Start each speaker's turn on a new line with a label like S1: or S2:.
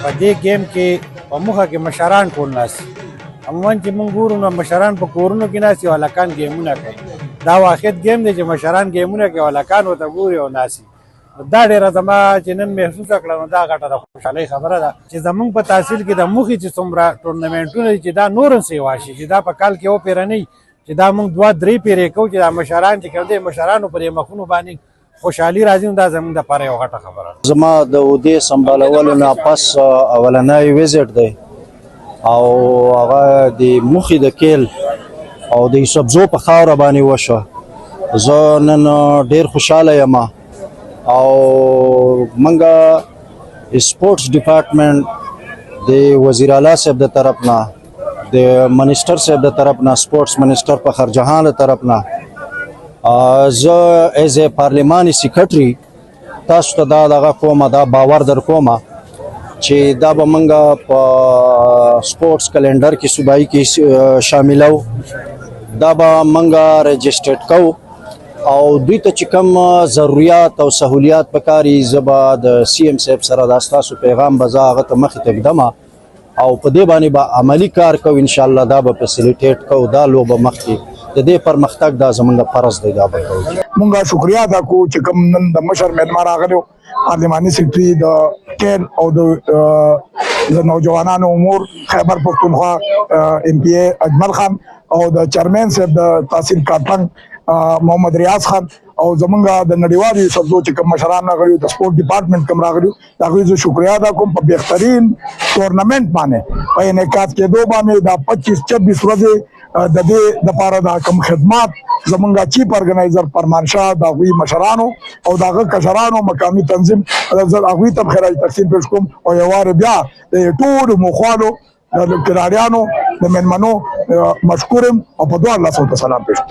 S1: په دې ګیم کې په مخه کې مشران ټول ناست عموما چې موږ ګورو نو مشران په کورونو کې ناست او هلکان ګیمونه کوي دا واحد ګیم دی چې مشران ګیمونه کوي او هلکان ورته ګوري او ناست دا ډېره زما چې نن محسوسه کړه نو دا غټه د خوشحالۍ خبره ده چې زموږ په تحصیل کې د موخې چې څومره ټورنمنټونه دي چې دا نور هم سیوا شي چې دا په کال کې یو پیره نه چې دا موږ 2-3 پیرې کوو چې دا مشران چې کوم دي مشرانو پر مخونو باندې خوشحالي راځي دا زموږ دپاره یو غټه خبره ده.
S2: زما د اودې سمبالولو نه پس اولنی ویزټ دی او هغه د موخې د کیل او د سبزو په خاوره باندې وشوه. زه نن ډېر خوشحاله یم او منګه سپورټس ډپارټمنټ د وزیر اعلی صاحب د طرف نه د منسټر صاحب د طرف نه سپورټس منسټر فخر جهان له طرف نه زه ایز ا پارلماني سیکرټري تاسو ته دا دغه کومه دا باور در کومه چې دا به منګه په سپورټس کلندر کې صوبایي کې شاملو دا به منګه رجسټرډ کوو او دوی ته چې کوم ضرورت او سہولیات پکاري زبا د سی ام صاحب سره د تاسو پیغام به زه هغه ته مخې ته ږدم او په دې باندې به عملی کار کوو. ان شاء الله دا به فیسیلیټیټ کوو دا لوبه مخکې د دې پرمختګ دا زموږ فرض دی. دا به کوو.
S3: مونږه شکریا ادا کوو چې کوم نن د مشر مېلمه راغلو پارلماني سیکرټري د کیل او د نوجوانانو امور خیبر پختونخوا ام پی اے اجمل خان او د چیرمن صاحب د تحصیل کارپنګ محمد ریاض خان او زمونږ د نړیوالو سبزو چې کوم مشران راغلي د سپورټ ډپارټمنټ کوم راغلي دا غوښتل شکریا ادا کوم په بهترین ټورنمنت باندې په انعقاد کېدو باندې دا 25-26 ورځې د دې لپاره دا کوم خدمات زمونږ چیف ارګنایزر فرمانشاه دا غوي مشرانو او داغه کشرانو مقامی تنظیم هغوی ته خیرای تقسیم پیش کوم او یو وار بیا د ټول مخالو د کراریانو د منمنو مشکورم او په دوه الله سلام پیش